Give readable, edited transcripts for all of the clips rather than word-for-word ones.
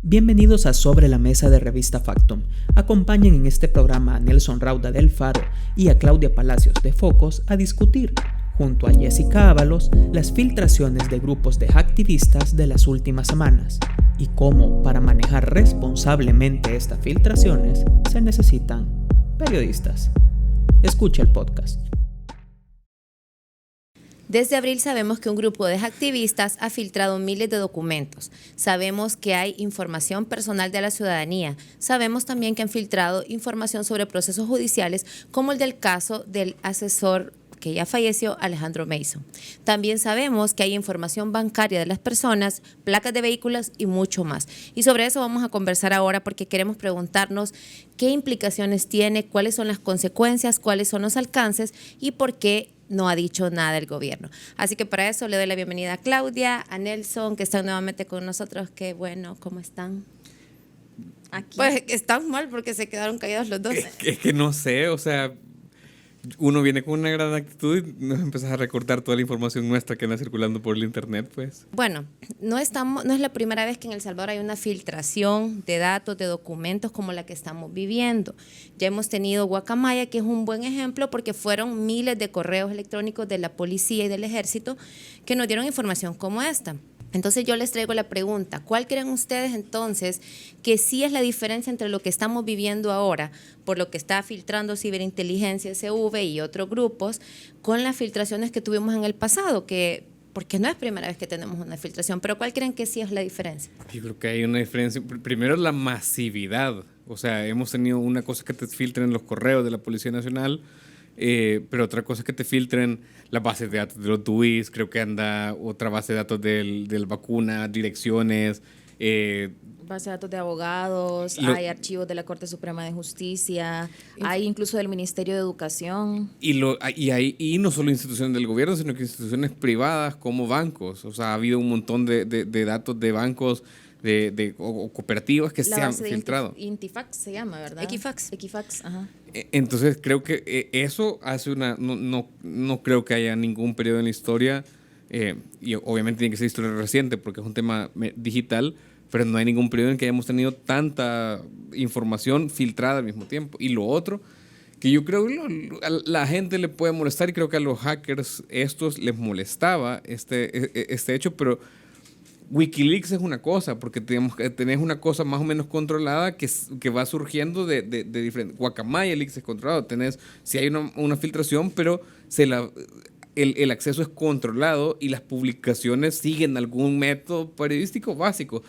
Bienvenidos a Sobre la Mesa de Revista Factum. Acompañen en este programa a Nelson Rauda del Faro y a Claudia Palacios de Focos a discutir, junto a Jessica Ábalos, las filtraciones de grupos de hacktivistas de las últimas semanas y cómo, para manejar responsablemente estas filtraciones, se necesitan periodistas. Escucha el podcast. Desde abril sabemos que un grupo de activistas ha filtrado miles de documentos. Sabemos que hay información personal de la ciudadanía. Sabemos también que han filtrado información sobre procesos judiciales, como el del caso del asesor que ya falleció, Alejandro Mason. También sabemos que hay información bancaria de las personas, placas de vehículos y mucho más. Y sobre eso vamos a conversar ahora porque queremos preguntarnos qué implicaciones tiene, cuáles son las consecuencias, cuáles son los alcances y por qué no ha dicho nada el gobierno. Así que para eso le doy la bienvenida a Claudia, a Nelson, que están nuevamente con nosotros. Qué bueno, ¿cómo están? Aquí. Pues están mal porque se quedaron callados los dos. Es que no sé, o sea, uno viene con una gran actitud y nos empezás a recortar toda la información nuestra que anda circulando por el internet, pues. Bueno, no es la primera vez que en El Salvador hay una filtración de datos, de documentos como la que estamos viviendo. Ya hemos tenido Guacamaya, que es un buen ejemplo porque fueron miles de correos electrónicos de la policía y del ejército que nos dieron información como esta. Entonces yo les traigo la pregunta, ¿cuál creen ustedes entonces que sí es la diferencia entre lo que estamos viviendo ahora, por lo que está filtrando Ciberinteligencia, SV y otros grupos, con las filtraciones que tuvimos en el pasado? Porque no es primera vez que tenemos una filtración, pero ¿cuál creen que sí es la diferencia? Yo creo que hay una diferencia. Primero, la masividad. O sea, hemos tenido una cosa que te filtren los correos de la Policía Nacional, pero otra cosa es que te filtren las bases de datos de los DUIs, creo que anda otra base de datos del vacuna, direcciones. Base de datos de abogados, hay archivos de la Corte Suprema de Justicia, hay incluso del Ministerio de Educación. Y no solo instituciones del gobierno, sino que instituciones privadas como bancos. O sea, ha habido un montón de datos de bancos o cooperativas que se han filtrado. Intifax se llama, ¿verdad? Equifax, ajá. Entonces creo que eso hace no creo que haya ningún periodo en la historia, y obviamente tiene que ser historia reciente porque es un tema digital, pero no hay ningún periodo en que hayamos tenido tanta información filtrada al mismo tiempo. Y lo otro, que yo creo que a la gente le puede molestar, y creo que a los hackers estos les molestaba este hecho, pero Wikileaks es una cosa, porque tenés una cosa más o menos controlada que va surgiendo de diferentes. Guacamaya Leaks es controlado, sí hay una filtración, pero el acceso es controlado y las publicaciones siguen algún método periodístico básico.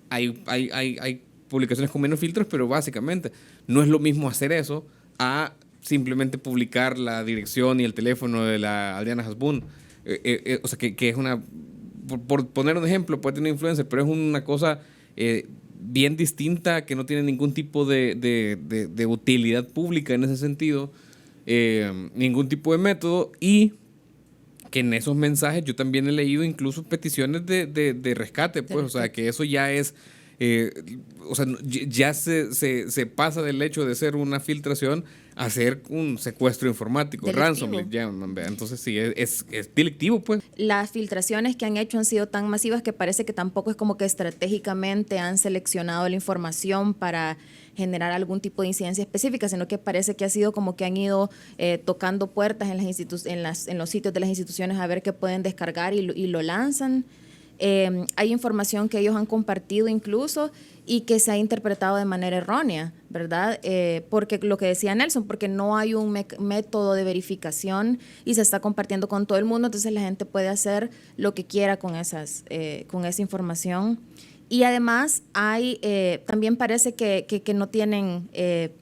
Hay publicaciones con menos filtros, pero básicamente no es lo mismo hacer eso a simplemente publicar la dirección y el teléfono de la Adriana Hasbun. O sea, que es una... Por poner un ejemplo, puede tener influencia, pero es una cosa bien distinta que no tiene ningún tipo de utilidad pública en ese sentido, ningún tipo de método, y que en esos mensajes yo también he leído incluso peticiones de rescate, pues, o sea, que eso ya es... o sea, ya se pasa del hecho de ser una filtración a ser un secuestro informático, ransomware. Entonces sí, es delictivo, pues. Las filtraciones que han hecho han sido tan masivas que parece que tampoco es como que estratégicamente han seleccionado la información para generar algún tipo de incidencia específica, sino que parece que ha sido como que han ido tocando puertas en los sitios de las instituciones a ver qué pueden descargar y lo lanzan. Hay información que ellos han compartido incluso y que se ha interpretado de manera errónea, ¿verdad? Porque lo que decía Nelson, porque no hay un método de verificación y se está compartiendo con todo el mundo, entonces la gente puede hacer lo que quiera con esa información. Y además también parece que no tienen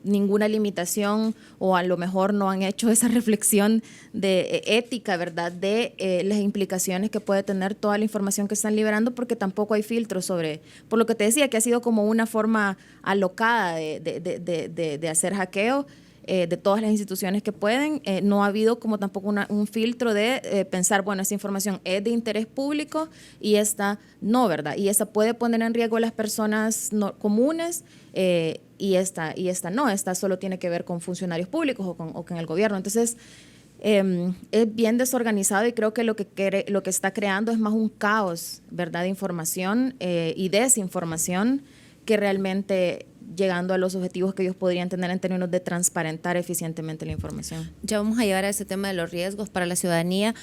ninguna limitación, o a lo mejor no han hecho esa reflexión de ética, ¿verdad?, de las implicaciones que puede tener toda la información que están liberando, porque tampoco hay filtros por lo que te decía, que ha sido como una forma alocada de hacer hackeo. De todas las instituciones que pueden, no ha habido como tampoco un filtro de pensar, bueno, esta información es de interés público y esta no, ¿verdad? Y esta puede poner en riesgo a las personas comunes, y esta no, esta solo tiene que ver con funcionarios públicos o con el gobierno. Entonces, es bien desorganizado, y creo que lo que está creando es más un caos, ¿verdad?, de información y desinformación, que realmente llegando a los objetivos que ellos podrían tener en términos de transparentar eficientemente la información. Ya vamos a llegar a ese tema de los riesgos para la ciudadanía.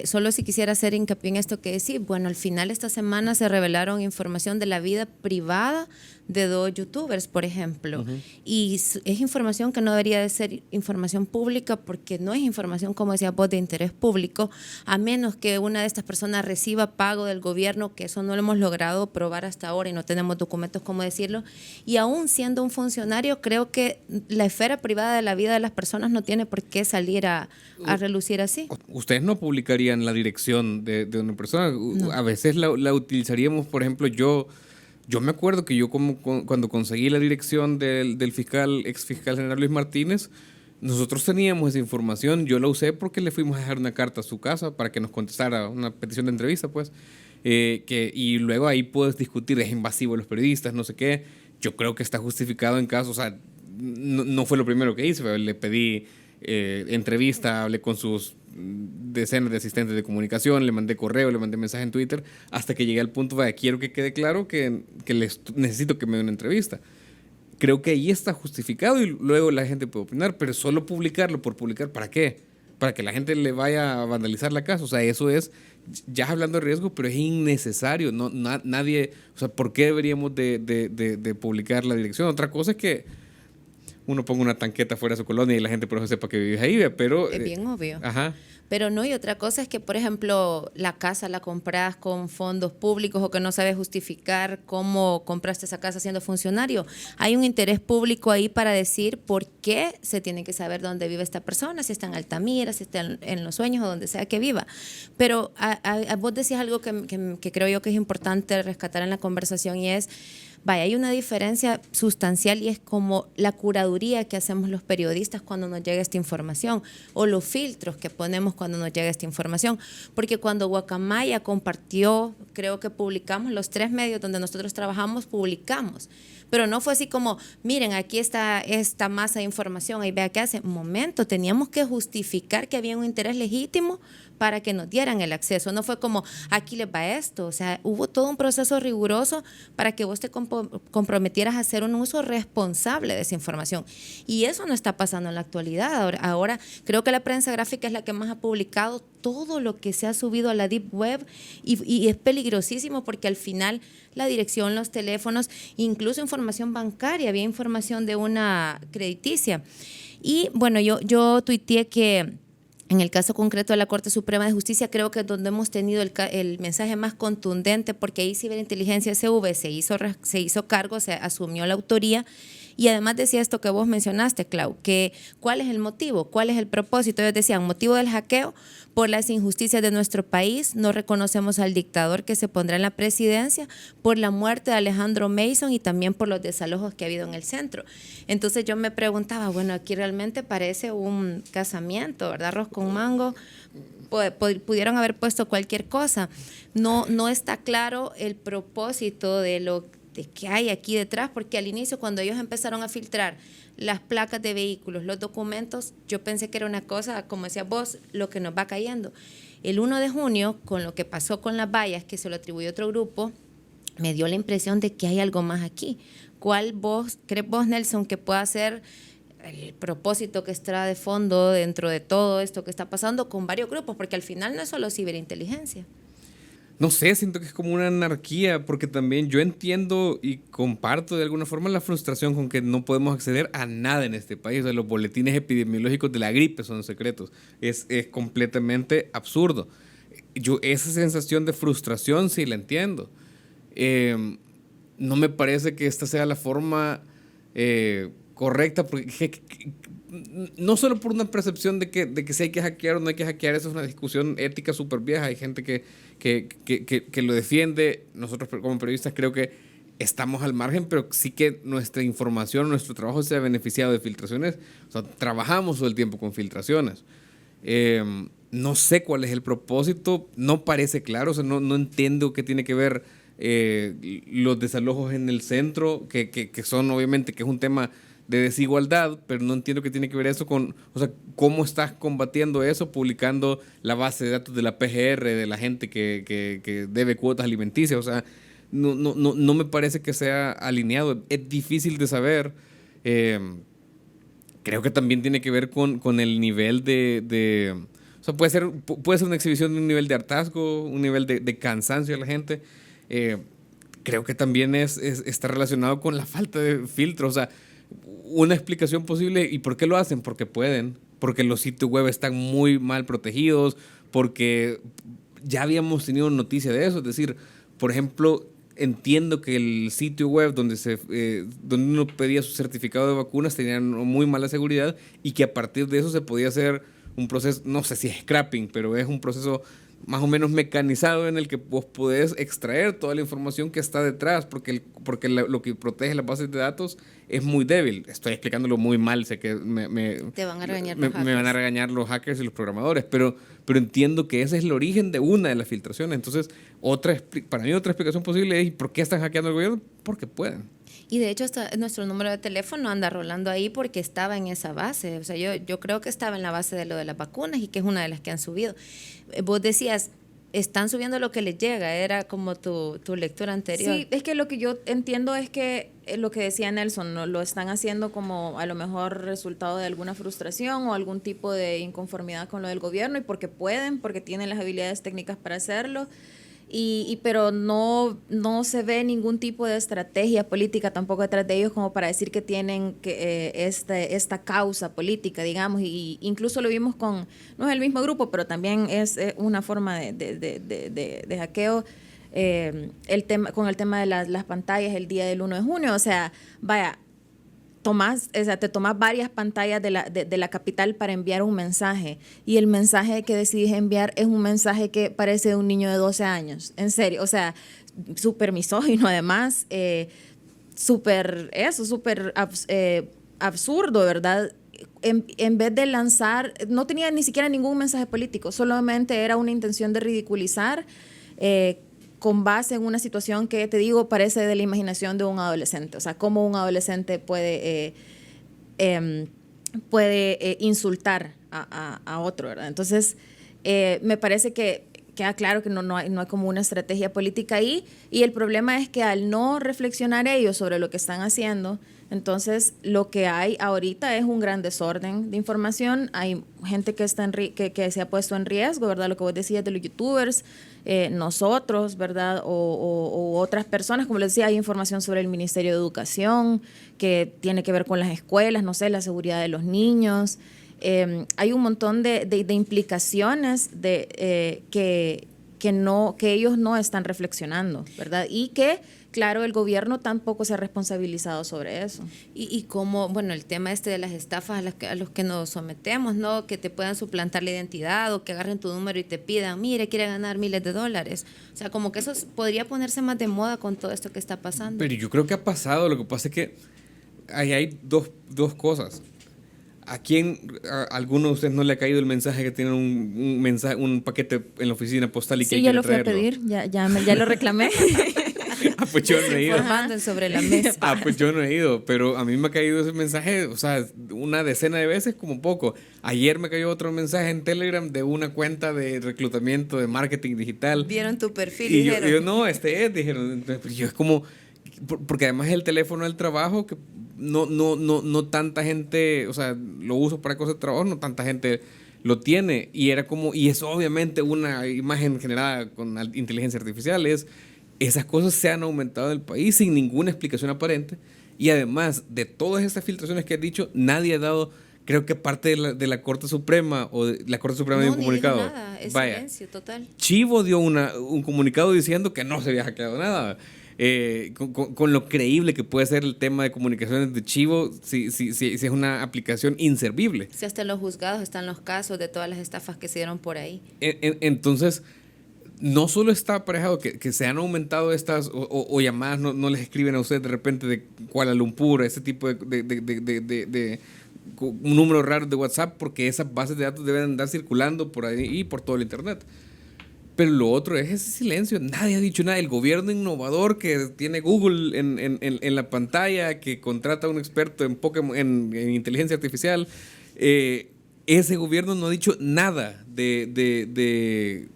Solo si quisiera hacer hincapié en esto que decir, bueno, al final esta semana se revelaron información de la vida privada de 2 youtubers, por ejemplo, y es información que no debería de ser información pública porque no es información, como decía vos, de interés público, a menos que una de estas personas reciba pago del gobierno, que eso no lo hemos logrado probar hasta ahora y no tenemos documentos como decirlo, y aún siendo un funcionario, creo que la esfera privada de la vida de las personas no tiene por qué salir a relucir así. Ustedes no publicarían la dirección de una persona, no. A veces la utilizaríamos, por ejemplo, yo me acuerdo que yo cuando conseguí la dirección del ex fiscal general Luis Martínez, nosotros teníamos esa información, yo la usé porque le fuimos a dejar una carta a su casa para que nos contestara una petición de entrevista, pues, y luego ahí puedes discutir, es invasivo a los periodistas, no sé qué. Yo creo que está justificado en casos, o sea, no fue lo primero que hice, le pedí entrevista, hablé con sus decenas de asistentes de comunicación, le mandé correo, le mandé mensaje en Twitter, hasta que llegué al punto de quiero que quede claro que necesito que me den una entrevista. Creo que ahí está justificado y luego la gente puede opinar, pero solo publicarlo por publicar, ¿para qué? Para que la gente le vaya a vandalizar la casa. O sea, eso es, ya hablando de riesgo, pero es innecesario. Nadie, o sea, ¿por qué deberíamos de publicar la dirección? Otra cosa es que uno ponga una tanqueta fuera de su colonia y la gente por eso sepa que vive ahí, pero... Es bien obvio. Ajá. Pero no, y otra cosa es que, por ejemplo, la casa la compras con fondos públicos o que no sabes justificar cómo compraste esa casa siendo funcionario. Hay un interés público ahí para decir por qué se tiene que saber dónde vive esta persona, si está en Altamira, si está en Los Sueños o donde sea que viva. Pero vos decías algo que creo yo que es importante rescatar en la conversación y es... Vaya, hay una diferencia sustancial y es como la curaduría que hacemos los periodistas cuando nos llega esta información o los filtros que ponemos cuando nos llega esta información. Porque cuando Guacamaya compartió, creo que publicamos, los 3 medios donde nosotros trabajamos, publicamos. Pero no fue así como, miren, aquí está esta masa de información, ahí vea qué hace. Un momento, teníamos que justificar que había un interés legítimo para que nos dieran el acceso. No fue como, aquí les va esto. O sea, hubo todo un proceso riguroso para que vos te comprometieras a hacer un uso responsable de esa información. Y eso no está pasando en la actualidad. Ahora creo que la prensa gráfica es la que más ha publicado todo lo que se ha subido a la Deep Web y es peligrosísimo porque al final la dirección, los teléfonos, incluso información bancaria, había información de una crediticia. Y bueno, yo tuiteé que en el caso concreto de la Corte Suprema de Justicia, creo que es donde hemos tenido el mensaje más contundente, porque ahí Ciberinteligencia SV se hizo cargo, se asumió la autoría. Y además decía esto que vos mencionaste, Clau, que ¿cuál es el motivo? ¿Cuál es el propósito? Ellos decían, motivo del hackeo, por las injusticias de nuestro país, no reconocemos al dictador que se pondrá en la presidencia, por la muerte de Alejandro Mason y también por los desalojos que ha habido en el centro. Entonces yo me preguntaba, bueno, aquí realmente parece un casamiento, ¿verdad? Arroz con mango, pudieron haber puesto cualquier cosa. No está claro el propósito de qué hay aquí detrás, porque al inicio cuando ellos empezaron a filtrar las placas de vehículos, los documentos, yo pensé que era una cosa, como decías vos, lo que nos va cayendo. El 1 de junio, con lo que pasó con las vallas, que se lo atribuyó otro grupo, me dio la impresión de que hay algo más aquí. ¿Cuál crees vos, Nelson, que pueda ser el propósito que está de fondo dentro de todo esto que está pasando con varios grupos? Porque al final no es solo ciberinteligencia. No sé, siento que es como una anarquía, porque también yo entiendo y comparto de alguna forma la frustración con que no podemos acceder a nada en este país. O sea, los boletines epidemiológicos de la gripe son secretos. Es completamente absurdo. Yo esa sensación de frustración sí la entiendo. No me parece que esta sea la forma correcta, porque no solo por una percepción de que si hay que hackear o no hay que hackear, eso es una discusión ética súper vieja. Hay gente que lo defiende. Nosotros como periodistas creo que estamos al margen, pero sí que nuestra información, nuestro trabajo se ha beneficiado de filtraciones. O sea, trabajamos todo el tiempo con filtraciones. No sé cuál es el propósito, no parece claro, o sea, no entiendo qué tiene que ver los desalojos en el centro, que son obviamente que es un tema de desigualdad, pero no entiendo qué tiene que ver eso con, o sea, cómo estás combatiendo eso publicando la base de datos de la PGR, de la gente que debe cuotas alimenticias. O sea, no me parece que sea alineado. Es difícil de saber. Creo que también tiene que ver con el nivel de o sea, puede ser una exhibición de un nivel de hartazgo, un nivel de cansancio de la gente. Creo que también está relacionado con la falta de filtro. O sea, una explicación posible. ¿Y por qué lo hacen? Porque pueden. Porque los sitios web están muy mal protegidos. Porque ya habíamos tenido noticia de eso. Es decir, por ejemplo, entiendo que el sitio web donde uno pedía su certificado de vacunas tenía muy mala seguridad y que a partir de eso se podía hacer un proceso, no sé si es scrapping, pero es un proceso más o menos mecanizado en el que vos podés extraer toda la información que está detrás, porque lo que protege las bases de datos es muy débil. Estoy explicándolo muy mal, sé que Te van a regañar me los hackers. van a regañar los hackers y los programadores, pero entiendo que ese es el origen de una de las filtraciones. Entonces, para mí otra explicación posible es ¿por qué están hackeando el gobierno? Porque pueden. Y de hecho nuestro número de teléfono anda rolando ahí porque estaba en esa base. O sea, yo creo que estaba en la base de lo de las vacunas y que es una de las que han subido. Vos decías, están subiendo lo que les llega, era como tu lectura anterior. Sí, es que lo que yo entiendo es que lo que decía Nelson, ¿no? Lo están haciendo como a lo mejor resultado de alguna frustración o algún tipo de inconformidad con lo del gobierno y porque pueden, porque tienen las habilidades técnicas para hacerlo. Pero no se ve ningún tipo de estrategia política tampoco detrás de ellos como para decir que tienen esta causa política, digamos, y incluso lo vimos no es el mismo grupo, pero también es una forma de hackeo, con el tema de las pantallas el día del 1 de junio, o sea, vaya, te tomas varias pantallas de la capital para enviar un mensaje y el mensaje que decidís enviar es un mensaje que parece de un niño de 12 años, en serio, o sea, súper misógino además, súper absurdo, ¿verdad? En vez de lanzar, no tenía ni siquiera ningún mensaje político, solamente era una intención de ridiculizar, con base en una situación que, te digo, parece de la imaginación de un adolescente. O sea, cómo un adolescente puede insultar a otro, ¿verdad? Entonces, me parece que queda claro que no hay como una estrategia política ahí, y el problema es que al no reflexionar ellos sobre lo que están haciendo, entonces lo que hay ahorita es un gran desorden de información. Hay gente que se ha puesto en riesgo, ¿verdad? Lo que vos decías de los youtubers, nosotros, ¿verdad? O otras personas, como les decía, hay información sobre el Ministerio de Educación que tiene que ver con las escuelas, no sé, la seguridad de los niños. Hay un montón de implicaciones que ellos no están reflexionando, ¿verdad? Y que, claro, el gobierno tampoco se ha responsabilizado sobre eso. Y como, bueno, el tema de las estafas a los que nos sometemos, ¿no? Que te puedan suplantar la identidad o que agarren tu número y te pidan, mire, quiere ganar miles de dólares. O sea, como que eso podría ponerse más de moda con todo esto que está pasando. Pero yo creo que ha pasado. Lo que pasa es que ahí hay dos cosas. ¿A alguno de ustedes no le ha caído el mensaje que tienen un paquete en la oficina postal y que sí, hay que ya lo traerlo? fui a pedir, ya lo reclamé. Ah, pues yo no he ido. Informando sobre la mesa. Ah, pues yo no he ido, pero a mí me ha caído ese mensaje, o sea, una decena de veces como poco. Ayer me cayó otro mensaje en Telegram de una cuenta de reclutamiento de marketing digital. Vieron tu perfil Y y dijeron, yo no, dijeron. Entonces, yo es como, porque además es el teléfono del trabajo que no tanta gente, o sea, lo uso para cosas de trabajo, no tanta gente lo tiene. Y era como, y es obviamente una imagen generada con inteligencia artificial, esas cosas se han aumentado en el país sin ninguna explicación aparente. Y además de todas estas filtraciones que has dicho, nadie ha dado, creo que parte de la Corte Suprema o de la Corte Suprema dio un comunicado. No, nada, es Vaya, silencio total. Chivo dio un comunicado diciendo que no se había hackeado nada. Con lo creíble que puede ser el tema de comunicaciones de Chivo, si es una aplicación inservible. Si hasta en los juzgados están los casos de todas las estafas que se dieron por ahí. Entonces, no solo está aparejado que se han aumentado estas o llamadas, no les escriben a usted de repente de Kuala Lumpur, ese tipo de un número raro de WhatsApp, porque esas bases de datos deben andar circulando por ahí y por todo el internet. Pero lo otro es ese silencio. Nadie ha dicho nada. El gobierno innovador que tiene Google en la pantalla, que contrata a un experto en Pokémon, en inteligencia artificial, ese gobierno no ha dicho nada de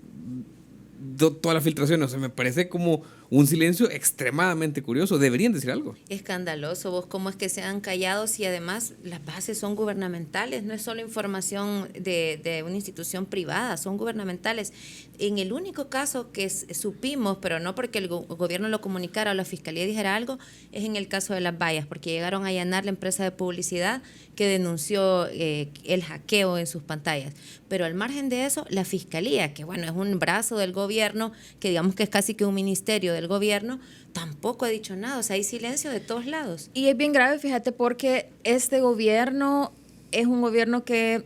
toda la filtración. O sea, me parece como un silencio extremadamente curioso. Deberían decir algo. Escandaloso, vos cómo es que se han callado si además las bases son gubernamentales, no es solo información de una institución privada, son gubernamentales. En el único caso que supimos, pero no porque el gobierno lo comunicara o la fiscalía dijera algo, es en el caso de las vallas, porque llegaron a allanar la empresa de publicidad que denunció el hackeo en sus pantallas. Pero al margen de eso, la fiscalía, que bueno, es un brazo del gobierno, que digamos que es casi que un ministerio del gobierno, tampoco ha dicho nada. O sea, hay silencio de todos lados. Y es bien grave, fíjate, porque este gobierno es un gobierno que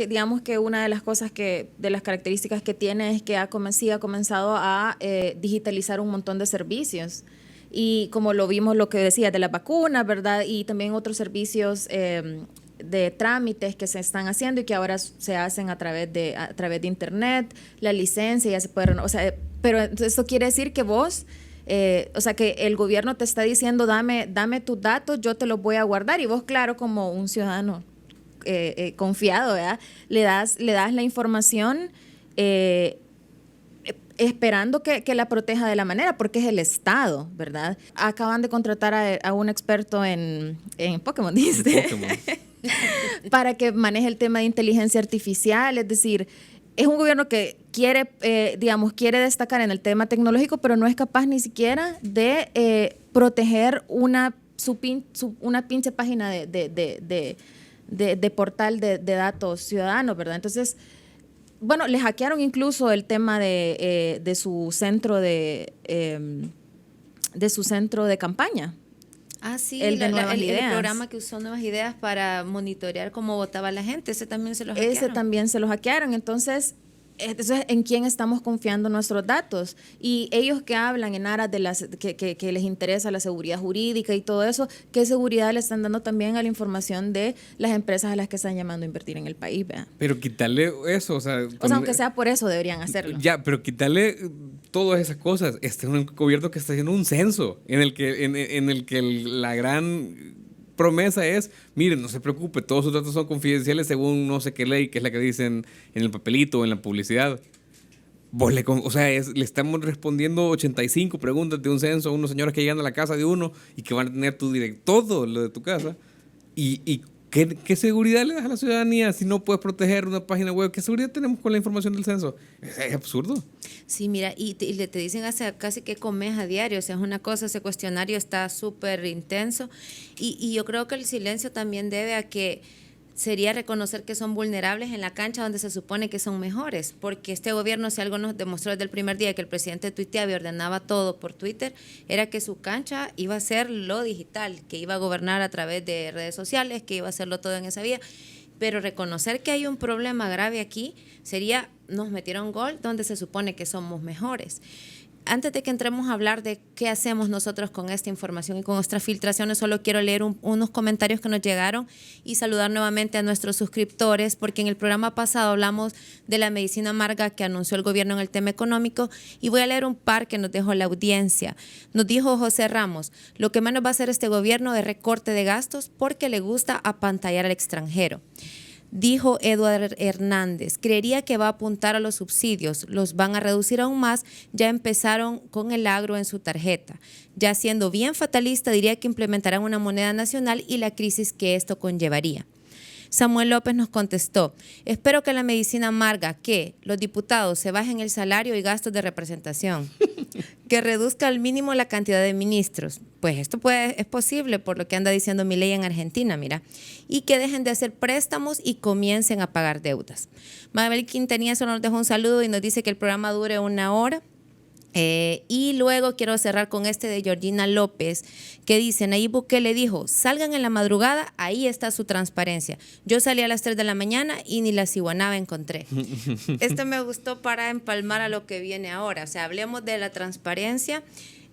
digamos que una de las cosas de las características que tiene es que ha comenzado a digitalizar un montón de servicios. Y como lo vimos, lo que decía de las vacunas, ¿verdad? Y también otros servicios de trámites que se están haciendo y que ahora se hacen a través de internet, la licencia ya se puede renovar. O sea, pero esto quiere decir que vos, o sea, que el gobierno te está diciendo, dame tus datos, yo te los voy a guardar. Y vos, claro, como un ciudadano confiado, ¿verdad? Le das la información esperando que la proteja de la manera, porque es el Estado, ¿verdad? Acaban de contratar a un experto en Pokémon, ¿dice? Pokémon. Para que maneje el tema de inteligencia artificial, es decir, es un gobierno que quiere destacar en el tema tecnológico, pero no es capaz ni siquiera de proteger una pinche página de portal de datos ciudadanos, ¿verdad? Entonces, bueno, le hackearon incluso el tema de su centro de campaña. Ah, sí, el programa que usó Nuevas Ideas para monitorear cómo votaba la gente, ese también se lo hackearon. Ese también se lo hackearon, entonces, ¿en quién estamos confiando nuestros datos? Y ellos que hablan en aras de que les interesa la seguridad jurídica y todo eso, ¿qué seguridad le están dando también a la información de las empresas a las que están llamando a invertir en el país? ¿Verdad? Pero quitarle eso, o sea, aunque sea por eso deberían hacerlo. Ya, pero quitarle todas esas cosas. Este es un gobierno que está haciendo un censo en el que la gran promesa es, miren, no se preocupe, todos sus datos son confidenciales según no sé qué ley, que es la que dicen en el papelito o en la publicidad. Le estamos respondiendo 85 preguntas de un censo a unos señores que llegan a la casa de uno y que van a tener todo lo de tu casa. ¿Y qué seguridad le das a la ciudadanía si no puedes proteger una página web? ¿Qué seguridad tenemos con la información del censo? Es absurdo. Sí, mira, y te dicen casi que comes a diario, o sea, es una cosa, ese cuestionario está súper intenso y yo creo que el silencio también debe a que sería reconocer que son vulnerables en la cancha donde se supone que son mejores, porque este gobierno, si algo nos demostró desde el primer día que el presidente tuiteaba y ordenaba todo por Twitter, era que su cancha iba a ser lo digital, que iba a gobernar a través de redes sociales, que iba a hacerlo todo en esa vía. Pero reconocer que hay un problema grave aquí sería, nos metieron gol donde se supone que somos mejores. Antes de que entremos a hablar de qué hacemos nosotros con esta información y con nuestras filtraciones, solo quiero leer unos comentarios que nos llegaron y saludar nuevamente a nuestros suscriptores, porque en el programa pasado hablamos de la medicina amarga que anunció el gobierno en el tema económico y voy a leer un par que nos dejó la audiencia. Nos dijo José Ramos, lo que menos va a hacer este gobierno es recorte de gastos porque le gusta apantallar al extranjero. Dijo Eduardo Hernández, creería que va a apuntar a los subsidios, los van a reducir aún más, ya empezaron con el agro en su tarjeta. Ya siendo bien fatalista, diría que implementarán una moneda nacional y la crisis que esto conllevaría. Samuel López nos contestó, espero que la medicina amarga que los diputados se bajen el salario y gastos de representación, que reduzca al mínimo la cantidad de ministros, pues esto es posible por lo que anda diciendo Milei en Argentina, mira, y que dejen de hacer préstamos y comiencen a pagar deudas. Mabel Quintanilla nos dejó un saludo y nos dice que el programa dure 1 hora. Y luego quiero cerrar con este de Georgina López, que dice, Nayib Bukele dijo, salgan en la madrugada, ahí está su transparencia. Yo salí a las 3 de la mañana y ni la ciguanaba encontré. Esto me gustó para empalmar a lo que viene ahora. O sea, hablemos de la transparencia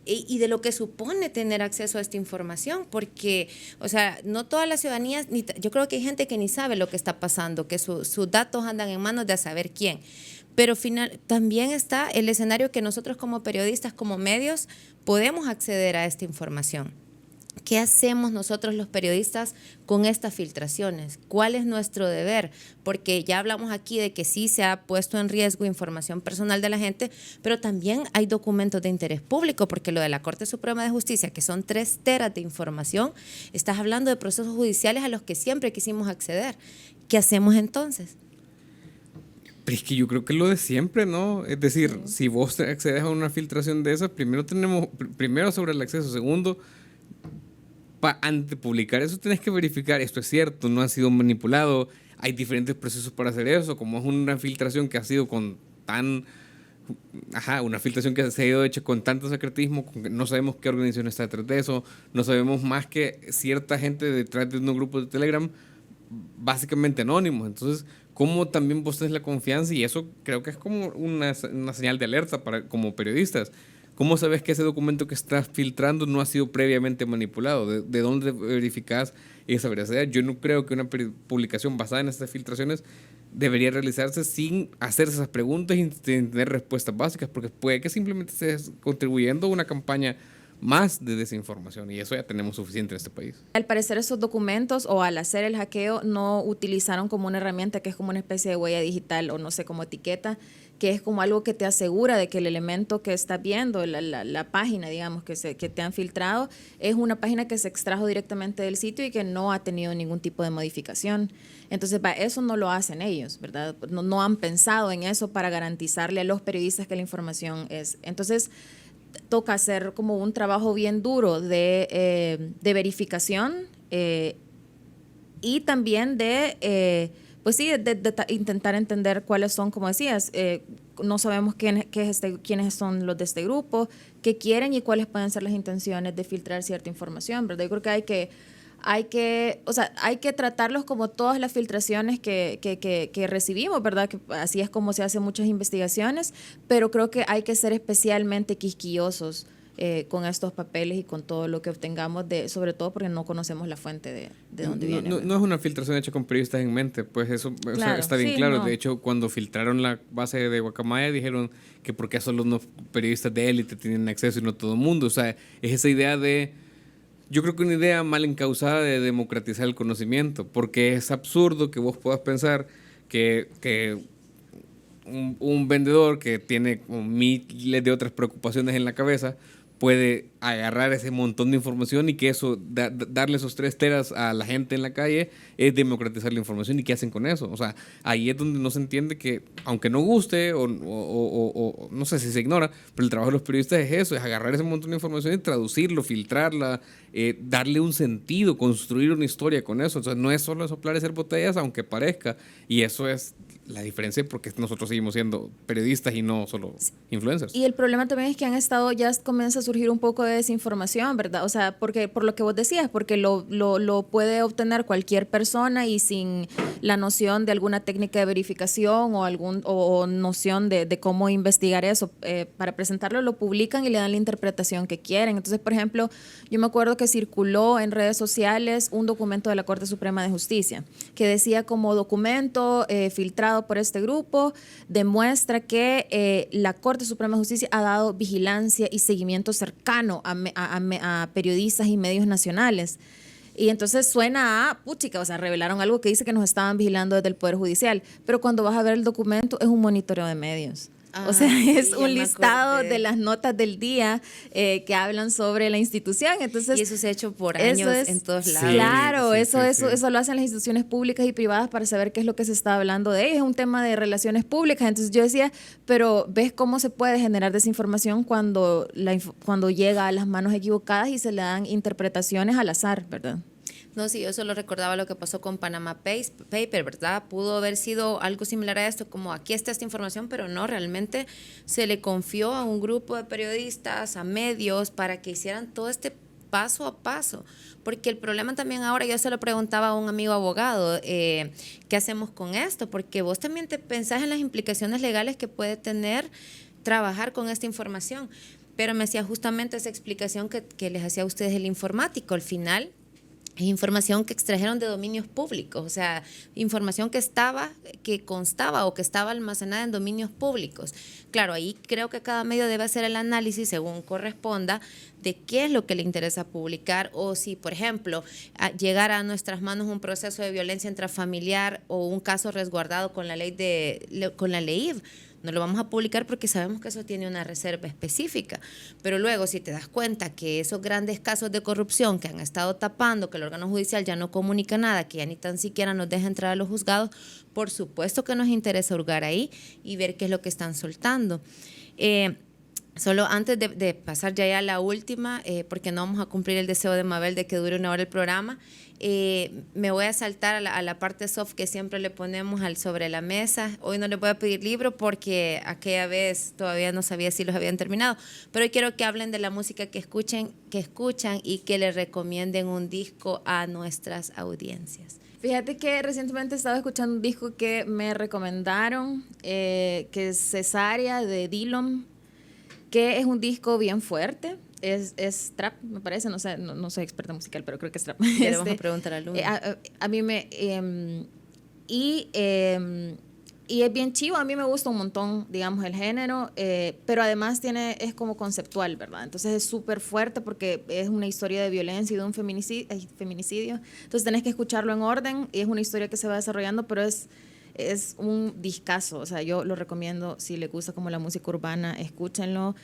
y de lo que supone tener acceso a esta información, porque, o sea, no todas las ciudadanías, yo creo que hay gente que ni sabe lo que está pasando, que sus datos andan en manos de a saber quién. Pero también está el escenario que nosotros como periodistas, como medios, podemos acceder a esta información. ¿Qué hacemos nosotros los periodistas con estas filtraciones? ¿Cuál es nuestro deber? Porque ya hablamos aquí de que sí se ha puesto en riesgo información personal de la gente, pero también hay documentos de interés público, porque lo de la Corte Suprema de Justicia, que son 3 teras de información, estás hablando de procesos judiciales a los que siempre quisimos acceder. ¿Qué hacemos entonces? Pero es que yo creo que lo de siempre, ¿no? Es decir, si vos accedes a una filtración de esas, primero sobre el acceso, segundo, antes de publicar eso tenés que verificar esto es cierto, no ha sido manipulado, hay diferentes procesos para hacer eso, como es una filtración que ha sido una filtración que se ha ido hecha con tanto secretismo, no sabemos qué organización está detrás de eso, no sabemos más que cierta gente detrás de unos grupos de Telegram básicamente anónimos. Entonces, ¿cómo también vos tenés la confianza? Y eso creo que es como una señal de alerta como periodistas. ¿Cómo sabes que ese documento que estás filtrando no ha sido previamente manipulado? ¿De dónde verificás esa veracidad? Yo no creo que una publicación basada en estas filtraciones debería realizarse sin hacerse esas preguntas y sin tener respuestas básicas, porque puede que simplemente estés contribuyendo a una campaña más de desinformación, y eso ya tenemos suficiente en este país. Al parecer esos documentos, o al hacer el hackeo, no utilizaron como una herramienta que es como una especie de huella digital, o no sé, como etiqueta, que es como algo que te asegura de que el elemento que estás viendo, la página, digamos, que te han filtrado, es una página que se extrajo directamente del sitio y que no ha tenido ningún tipo de modificación. Entonces, eso no lo hacen ellos, ¿verdad? No han pensado en eso para garantizarle a los periodistas que la información es. Entonces, toca hacer como un trabajo bien duro de verificación y también de intentar entender cuáles son, como decías, no sabemos quiénes son los de este grupo, qué quieren y cuáles pueden ser las intenciones de filtrar cierta información, ¿verdad? Yo creo que hay que tratarlos como todas las filtraciones que recibimos, ¿verdad? Que así es como se hacen muchas investigaciones, pero creo que hay que ser especialmente quisquillosos con estos papeles y con todo lo que obtengamos, sobre todo porque no conocemos la fuente de dónde viene. No es una filtración hecha con periodistas en mente, pues eso claro, está bien sí, claro. No. De hecho, cuando filtraron la base de Guacamaya, dijeron que por qué solo los periodistas de élite tienen acceso y no todo el mundo. O sea, es esa idea yo creo que una idea mal encausada de democratizar el conocimiento, porque es absurdo que vos puedas pensar que un vendedor que tiene miles de otras preocupaciones en la cabeza puede agarrar ese montón de información y que eso, darle esos 3 teras a la gente en la calle, es democratizar la información. ¿Y qué hacen con eso? O sea, ahí es donde no se entiende que, aunque no guste o no sé si se ignora, pero el trabajo de los periodistas es eso, es agarrar ese montón de información y traducirlo, filtrarla, darle un sentido, construir una historia con eso. O sea, no es solo soplar y hacer botellas, aunque parezca, y eso es la diferencia, porque nosotros seguimos siendo periodistas y no solo influencers. Y el problema también es que ya comienza a surgir un poco de desinformación, ¿verdad? O sea, porque por lo que vos decías, porque lo puede obtener cualquier persona y sin la noción de alguna técnica de verificación o noción de cómo investigar eso. Para presentarlo lo publican y le dan la interpretación que quieren. Entonces, por ejemplo, yo me acuerdo que circuló en redes sociales un documento de la Corte Suprema de Justicia que decía como documento filtrado por este grupo, demuestra que la Corte Suprema de Justicia ha dado vigilancia y seguimiento cercano a periodistas y medios nacionales. Y entonces suena puchica, o sea, revelaron algo que dice que nos estaban vigilando desde el Poder Judicial, pero cuando vas a ver el documento es un monitoreo de medios. O sea, es un listado de las notas del día que hablan sobre la institución. Entonces, y eso se ha hecho por años en todos lados. Claro, eso lo hacen las instituciones públicas y privadas para saber qué es lo que se está hablando de ellos. Es un tema de relaciones públicas. Entonces yo decía, pero ¿ves cómo se puede generar desinformación cuando llega a las manos equivocadas y se le dan interpretaciones al azar, ¿verdad? No, sí, yo solo recordaba lo que pasó con Panama Paper, ¿verdad? Pudo haber sido algo similar a esto, como aquí está esta información, pero no, realmente se le confió a un grupo de periodistas, a medios, para que hicieran todo este paso a paso. Porque el problema también ahora, yo se lo preguntaba a un amigo abogado, ¿qué hacemos con esto? Porque vos también te pensás en las implicaciones legales que puede tener trabajar con esta información. Pero me hacía justamente esa explicación que les hacía a ustedes el informático. Al final, es información que extrajeron de dominios públicos, o sea, información que constaba o que estaba almacenada en dominios públicos. Claro, ahí creo que cada medio debe hacer el análisis según corresponda de qué es lo que le interesa publicar, o si, por ejemplo, llegara a nuestras manos un proceso de violencia intrafamiliar o un caso resguardado con la ley no lo vamos a publicar porque sabemos que eso tiene una reserva específica. Pero luego, si te das cuenta que esos grandes casos de corrupción que han estado tapando, que el órgano judicial ya no comunica nada, que ya ni tan siquiera nos deja entrar a los juzgados, por supuesto que nos interesa hurgar ahí y ver qué es lo que están soltando. Solo antes de pasar ya a la última, porque no vamos a cumplir el deseo de Mabel de que dure 1 hora el programa, me voy a saltar a la parte soft que siempre le ponemos sobre la mesa. Hoy no le voy a pedir libro porque aquella vez todavía no sabía si los habían terminado, pero hoy quiero que hablen de la música que escuchan y que le recomienden un disco a nuestras audiencias. Fíjate que recientemente estaba escuchando un disco que me recomendaron, que es Cesárea de Dillom, que es un disco bien fuerte. Es trap, me parece, no soy experta musical, pero creo que es trap. Le vamos a preguntar al alumno. A mí y es bien chivo, a mí me gusta un montón, digamos, el género, pero además es como conceptual, ¿verdad? Entonces es súper fuerte porque es una historia de violencia y de un feminicidio. Entonces tenés que escucharlo en orden y es una historia que se va desarrollando, pero es un discazo. O sea, yo lo recomiendo, si les gusta como la música urbana, escúchenlo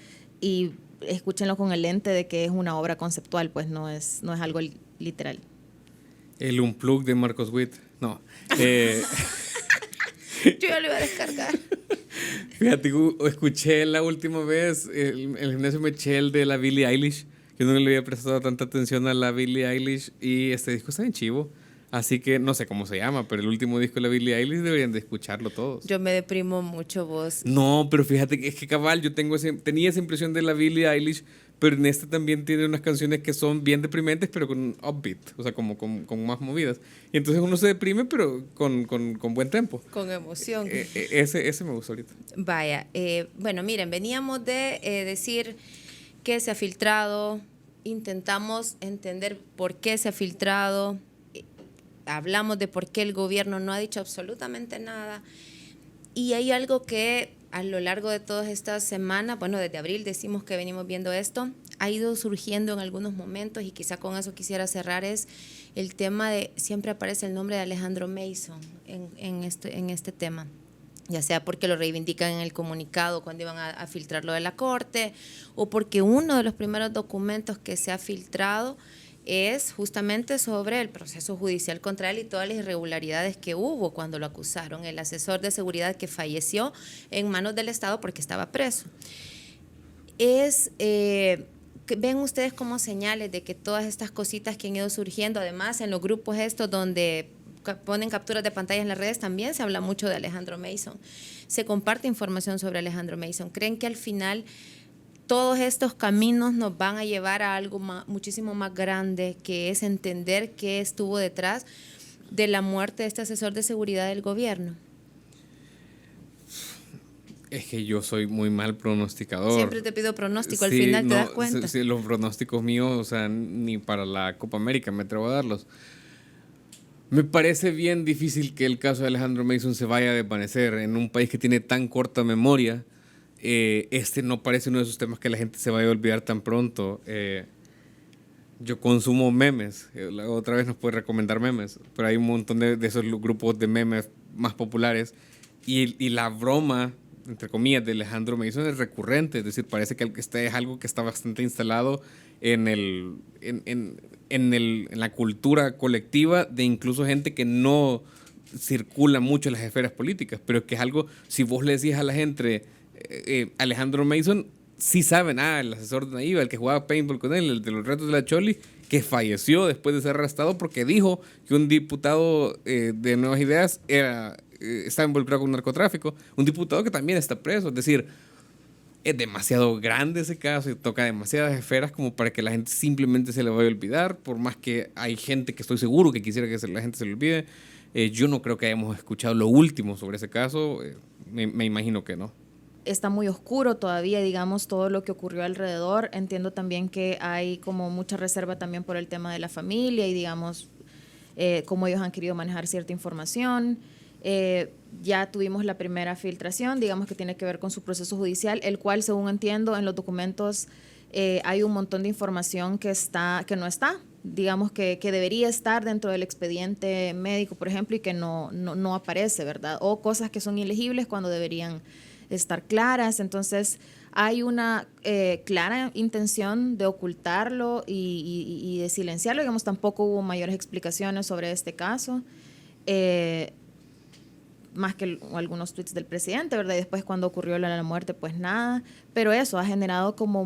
y escúchenlo con el lente de que es una obra conceptual, pues no es algo literal. El Unplug de Marcos Witt. No. Yo ya lo iba a descargar. Fíjate, escuché la última vez el gimnasio me eché el de la Billie Eilish. Yo no le había prestado tanta atención a la Billie Eilish y este disco está bien chivo. Así que no sé cómo se llama, pero el último disco de la Billie Eilish deberían de escucharlo todos. Yo me deprimo mucho, vos. No, pero fíjate que es que cabal, yo tenía esa impresión de la Billie Eilish, pero en este también tiene unas canciones que son bien deprimentes, pero con un upbeat, o sea, como con más movidas. Y entonces uno se deprime, pero con buen tempo. Con emoción. Ese me gustó ahorita. Vaya, bueno, miren, veníamos de decir que se ha filtrado, intentamos entender por qué se ha filtrado, hablamos de por qué el gobierno no ha dicho absolutamente nada. Y hay algo que a lo largo de todas estas semanas, bueno, desde abril decimos que venimos viendo esto, ha ido surgiendo en algunos momentos y quizá con eso quisiera cerrar, es el tema de, siempre aparece el nombre de Alejandro Mason en este tema, ya sea porque lo reivindican en el comunicado cuando iban a filtrarlo de la Corte o porque uno de los primeros documentos que se ha filtrado es justamente sobre el proceso judicial contra él y todas las irregularidades que hubo cuando lo acusaron, el asesor de seguridad que falleció en manos del Estado porque estaba preso. ¿Ven ustedes como señales de que todas estas cositas que han ido surgiendo, además en los grupos estos donde ponen capturas de pantalla en las redes, también se habla mucho de Alejandro Mason, se comparte información sobre Alejandro Mason? ¿Creen que al final todos estos caminos nos van a llevar a algo muchísimo más grande, que es entender qué estuvo detrás de la muerte de este asesor de seguridad del gobierno? Es que yo soy muy mal pronosticador. Siempre te pido pronóstico, al final te das cuenta. Sí, los pronósticos míos, o sea, ni para la Copa América me atrevo a darlos. Me parece bien difícil que el caso de Alejandro Mason se vaya a desvanecer en un país que tiene tan corta memoria. No parece uno de esos temas que la gente se vaya a olvidar tan pronto. Yo consumo memes, otra vez nos puede recomendar memes, pero hay un montón de esos grupos de memes más populares y la broma, entre comillas, de Alejandro Mason es recurrente, es decir, parece que es algo que está bastante instalado en la cultura colectiva de incluso gente que no circula mucho en las esferas políticas, pero que es algo, si vos le decís a la gente Alejandro Mason, sí saben, el asesor de Naiva, el que jugaba paintball con él, el de los retos de la Choli, que falleció después de ser arrestado porque dijo que un diputado de Nuevas Ideas estaba involucrado con narcotráfico, un diputado que también está preso. Es decir, es demasiado grande ese caso y toca demasiadas esferas como para que la gente simplemente se le vaya a olvidar, por más que hay gente que estoy seguro que quisiera que la gente se le olvide. Yo no creo que hayamos escuchado lo último sobre ese caso, me imagino que no. está muy oscuro todavía, digamos, todo lo que ocurrió alrededor. Entiendo también que hay como mucha reserva también por el tema de la familia y, digamos, cómo ellos han querido manejar cierta información. Ya tuvimos la primera filtración, digamos, que tiene que ver con su proceso judicial, el cual, según entiendo, en los documentos hay un montón de información que no está, digamos, que debería estar dentro del expediente médico, por ejemplo, y que no aparece, ¿verdad? O cosas que son ilegibles cuando deberían estar claras. Entonces, hay una clara intención de ocultarlo y de silenciarlo. Digamos, tampoco hubo mayores explicaciones sobre este caso, más que algunos tweets del presidente, ¿verdad? Y después, cuando ocurrió la muerte, pues nada. Pero eso ha generado como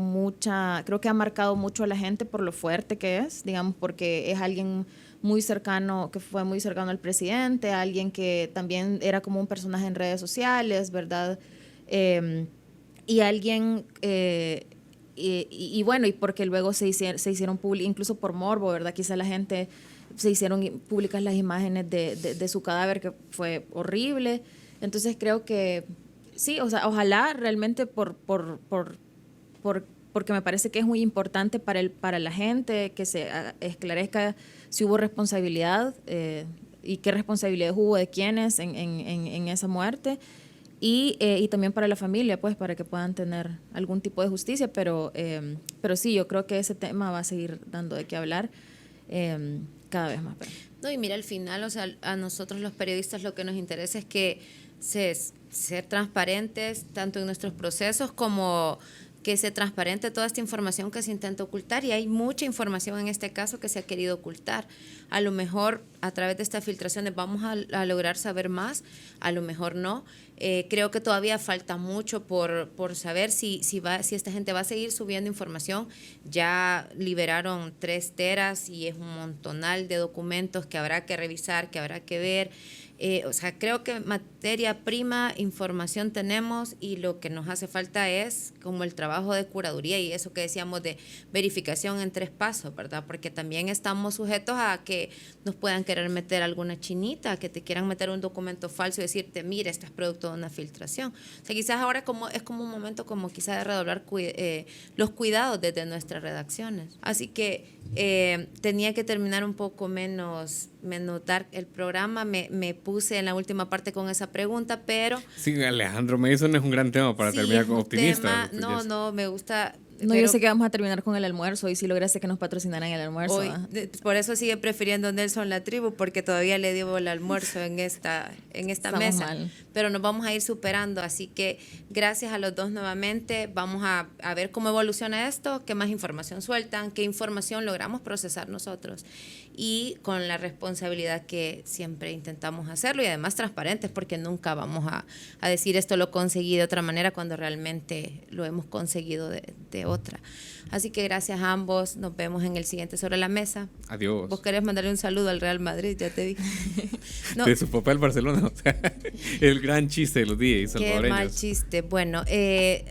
creo que ha marcado mucho a la gente por lo fuerte que es, digamos, porque es alguien muy cercano, que fue muy cercano al presidente, alguien que también era como un personaje en redes sociales, ¿verdad? Y alguien, y bueno, y porque luego se hicieron públicos, incluso por morbo, ¿verdad? Quizá la gente se hicieron públicas las imágenes de su cadáver, que fue horrible. Entonces creo que sí, o sea, ojalá realmente porque me parece que es muy importante para la gente que se esclarezca si hubo responsabilidad y qué responsabilidad hubo de quiénes en esa muerte. Y también para la familia, pues, para que puedan tener algún tipo de justicia, pero sí, yo creo que ese tema va a seguir dando de qué hablar cada vez más. No, y mira, al final, o sea, a nosotros los periodistas lo que nos interesa es que ser transparentes tanto en nuestros procesos como que sea transparente toda esta información que se intenta ocultar, y hay mucha información en este caso que se ha querido ocultar. A lo mejor a través de estas filtraciones vamos a lograr saber más, a lo mejor no. Creo que todavía falta mucho por saber si esta gente va a seguir subiendo información. Ya liberaron 3 teras y es un montonal de documentos que habrá que revisar, que habrá que ver. O sea, creo que materia prima, información tenemos, y lo que nos hace falta es como el trabajo de curaduría y eso que decíamos de verificación en 3 pasos, ¿verdad? Porque también estamos sujetos a que nos puedan querer meter alguna chinita, que te quieran meter un documento falso y decirte, mira, esto es producto de una filtración. O sea, quizás ahora es como un momento como quizás de redoblar los cuidados desde nuestras redacciones. Así que tenía que terminar un poco menos dark el programa. Me puse en la última parte con esa pregunta, pero... Sí, Alejandro Mason es un gran tema para terminar como optimista. No, me gusta... No, yo sé que vamos a terminar con el almuerzo y sí lograste que nos patrocinaran el almuerzo. Hoy, por eso sigue prefiriendo Nelson la tribu, porque todavía le debo el almuerzo en esta mesa. Mal. Pero nos vamos a ir superando, así que gracias a los dos nuevamente. Vamos a ver cómo evoluciona esto, qué más información sueltan, qué información logramos procesar nosotros, y con la responsabilidad que siempre intentamos hacerlo, y además transparentes, porque nunca vamos a decir esto lo conseguí de otra manera cuando realmente lo hemos conseguido de otra. Así que gracias a ambos, nos vemos en el siguiente Sobre la Mesa. Adiós. Vos querés mandarle un saludo al Real Madrid, ya te dije. No. De su papá el Barcelona, o sea, el gran chiste de los días salvadoreños. Qué mal chiste. Bueno,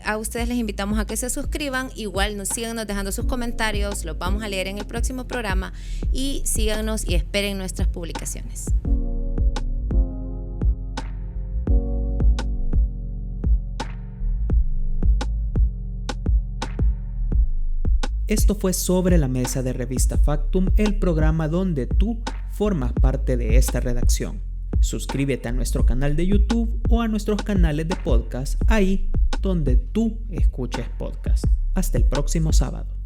a ustedes les invitamos a que se suscriban, igual síganos dejando sus comentarios, los vamos a leer en el próximo programa, y síganos y esperen nuestras publicaciones. Esto fue Sobre la Mesa de Revista Factum, el programa donde tú formas parte de esta redacción. Suscríbete a nuestro canal de YouTube o a nuestros canales de podcast, ahí donde tú escuches podcast. Hasta el próximo sábado.